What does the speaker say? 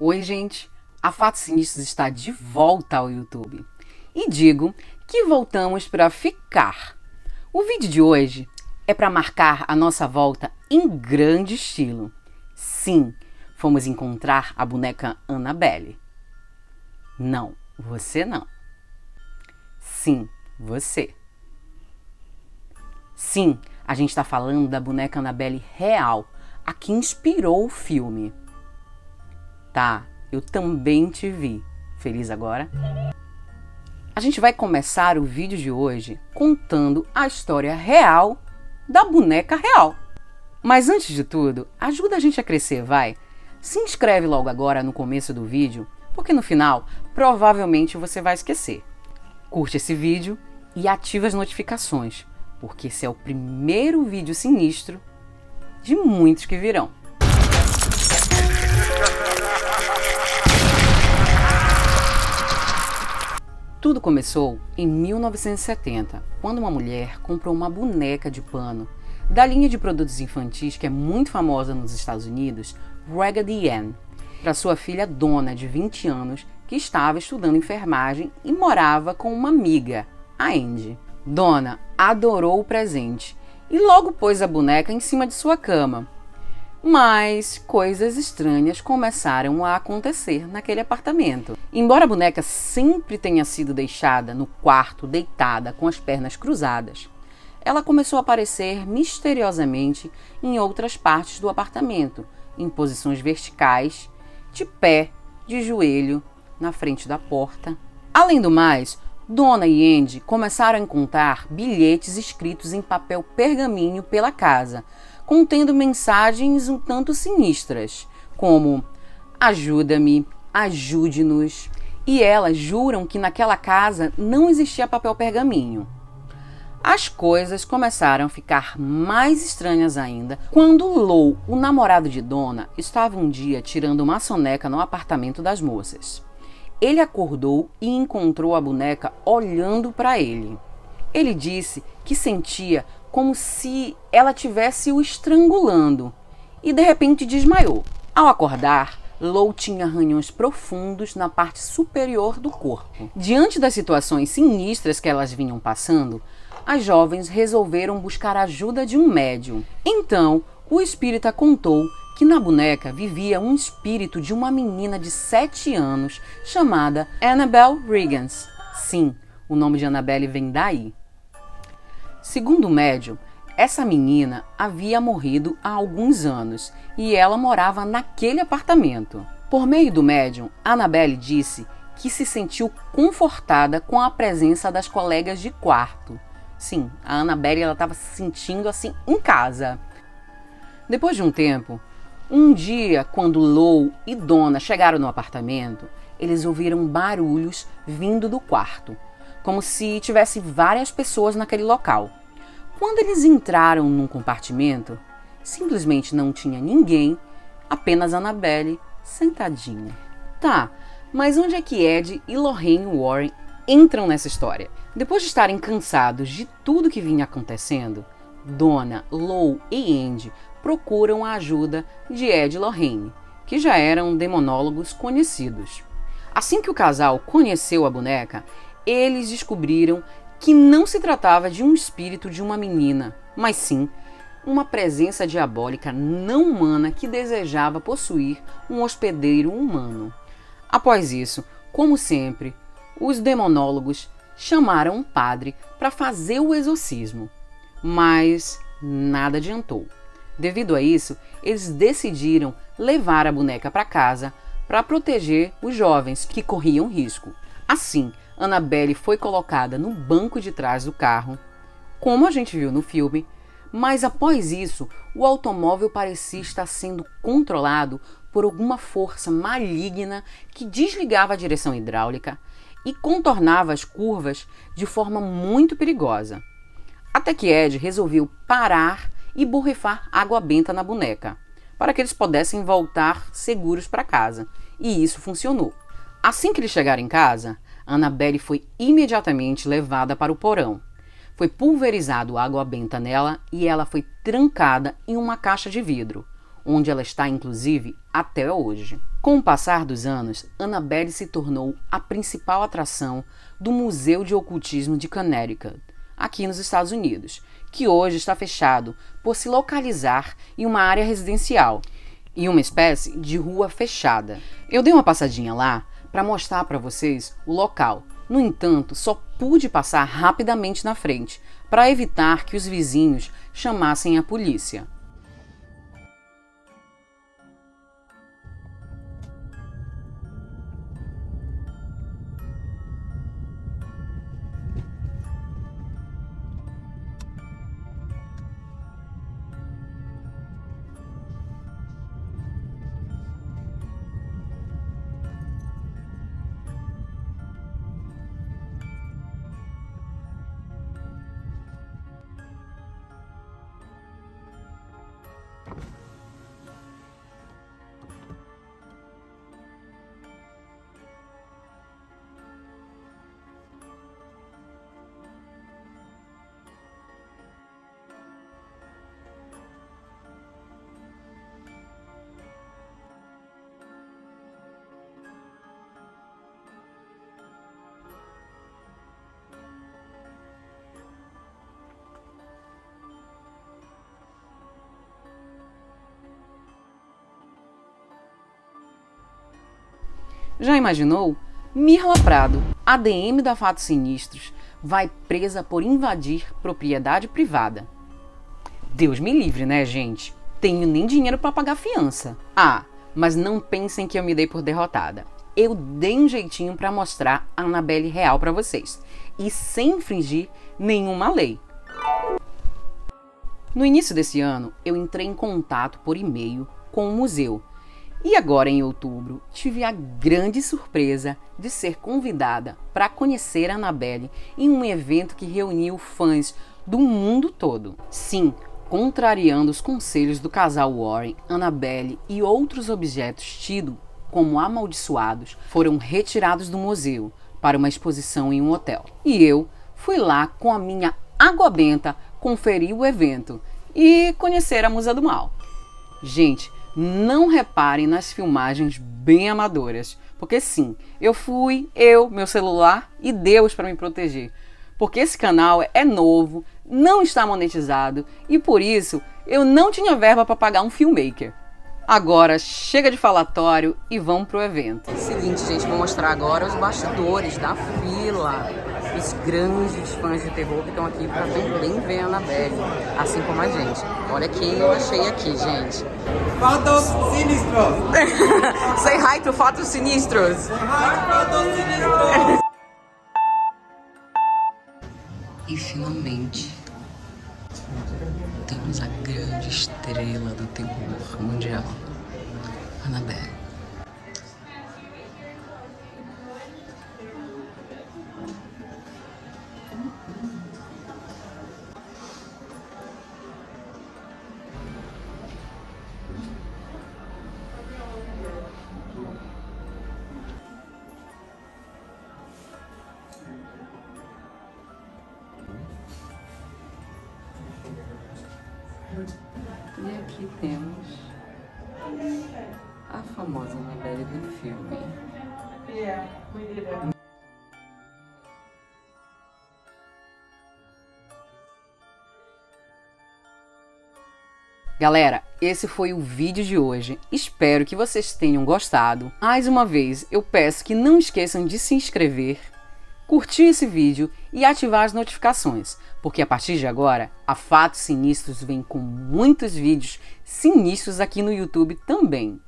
Oi, gente! A Fatos Sinistros está de volta ao YouTube. E digo que voltamos para ficar. O vídeo de hoje é para marcar a nossa volta em grande estilo. Sim, fomos encontrar a boneca Annabelle. Não, você não. Sim, você. Sim, a gente está falando da boneca Annabelle real, a que inspirou o filme. Tá, eu também te vi. Feliz agora? A gente vai começar o vídeo de hoje contando a história real da boneca real. Mas antes de tudo, ajuda a gente a crescer, vai? Se inscreve logo agora no começo do vídeo, porque no final provavelmente você vai esquecer. Curte esse vídeo e ativa as notificações, porque esse é o primeiro vídeo sinistro de muitos que virão. Tudo começou em 1970, quando uma mulher comprou uma boneca de pano da linha de produtos infantis que é muito famosa nos Estados Unidos, Raggedy Ann, para sua filha Donna, de 20 anos, que estava estudando enfermagem e morava com uma amiga, a Andy. Donna adorou o presente e logo pôs a boneca em cima de sua cama. Mas coisas estranhas começaram a acontecer naquele apartamento. Embora a boneca sempre tenha sido deixada no quarto deitada com as pernas cruzadas, ela começou a aparecer misteriosamente em outras partes do apartamento, em posições verticais, de pé, de joelho, na frente da porta. Além do mais, Donna e Andy começaram a encontrar bilhetes escritos em papel pergaminho pela casa, contendo mensagens um tanto sinistras, como ajuda-me, ajude-nos. E elas juram que naquela casa não existia papel pergaminho. As coisas começaram a ficar mais estranhas ainda quando Lou, o namorado de Donna, estava um dia tirando uma soneca no apartamento das moças. Ele acordou e encontrou a boneca olhando para ele. Ele disse que sentia como se ela tivesse o estrangulando e de repente desmaiou. Ao acordar, Lou tinha arranhões profundos na parte superior do corpo. Diante das situações sinistras que elas vinham passando, as jovens resolveram buscar a ajuda de um médium. Então, o espírita contou que na boneca vivia um espírito de uma menina de 7 anos chamada Annabelle Riggins. Sim, o nome de Annabelle vem daí. Segundo o médium, essa menina havia morrido há alguns anos e ela morava naquele apartamento. Por meio do médium, Annabelle disse que se sentiu confortada com a presença das colegas de quarto. Sim, a Annabelle estava se sentindo assim em casa. Depois de um tempo, um dia, quando Lou e Donna chegaram no apartamento, eles ouviram barulhos vindo do quarto, como se tivesse várias pessoas naquele local. Quando eles entraram num compartimento, simplesmente não tinha ninguém, apenas Annabelle sentadinha. Tá, mas onde é que Ed e Lorraine Warren entram nessa história? Depois de estarem cansados de tudo que vinha acontecendo, Donna, Lou e Andy procuram a ajuda de Ed e Lorraine, que já eram demonólogos conhecidos. Assim que o casal conheceu a boneca, eles descobriram que não se tratava de um espírito de uma menina, mas sim uma presença diabólica não humana que desejava possuir um hospedeiro humano. Após isso, como sempre, os demonólogos chamaram um padre para fazer o exorcismo, mas nada adiantou. Devido a isso, eles decidiram levar a boneca para casa para proteger os jovens que corriam risco. Assim, Annabelle foi colocada no banco de trás do carro, como a gente viu no filme, mas após isso, o automóvel parecia estar sendo controlado por alguma força maligna que desligava a direção hidráulica e contornava as curvas de forma muito perigosa. Até que Ed resolveu parar e borrifar água benta na boneca, para que eles pudessem voltar seguros para casa, e isso funcionou. Assim que eles chegaram em casa, Annabelle foi imediatamente levada para o porão. Foi pulverizado água benta nela e ela foi trancada em uma caixa de vidro, onde ela está inclusive até hoje. Com o passar dos anos, Annabelle se tornou a principal atração do Museu de Ocultismo de Connecticut, aqui nos Estados Unidos, que hoje está fechado por se localizar em uma área residencial e uma espécie de rua fechada. Eu dei uma passadinha lá para mostrar para vocês o local. No entanto, só pude passar rapidamente na frente para evitar que os vizinhos chamassem a polícia. Já imaginou? Mirla Prado, ADM da Fatos Sinistros, vai presa por invadir propriedade privada. Deus me livre, né, gente? Tenho nem dinheiro para pagar fiança. Ah, mas não pensem que eu me dei por derrotada. Eu dei um jeitinho para mostrar a Annabelle real para vocês, e sem infringir nenhuma lei. No início desse ano, eu entrei em contato por e-mail com o museu. E agora, em outubro, tive a grande surpresa de ser convidada para conhecer a Annabelle em um evento que reuniu fãs do mundo todo. Sim, contrariando os conselhos do casal Warren, Annabelle e outros objetos tidos como amaldiçoados foram retirados do museu para uma exposição em um hotel. E eu fui lá com a minha água benta conferir o evento e conhecer a Musa do Mal. Gente, não reparem nas filmagens bem amadoras, porque sim, meu celular e Deus para me proteger, porque esse canal é novo, não está monetizado e por isso eu não tinha verba para pagar um filmmaker. Agora chega de falatório e vamos pro evento. Seguinte, gente, vou mostrar agora os bastidores da fila. Os grandes fãs de terror que estão aqui para também ver a Annabelle, assim como a gente. Olha quem eu achei aqui, gente. Fatos sinistros! Say hi to Fatos Sinistros! Say hi, Fatos sinistros! E finalmente temos a grande estrela do terror mundial, Annabelle. E aqui temos a famosa Annabelle do filme. Galera, esse foi o vídeo de hoje. Espero que vocês tenham gostado. Mais uma vez, eu peço que não esqueçam de se inscrever, curtir esse vídeo e ativar as notificações, porque a partir de agora, a Fatos Sinistros vem com muitos vídeos sinistros aqui no YouTube também.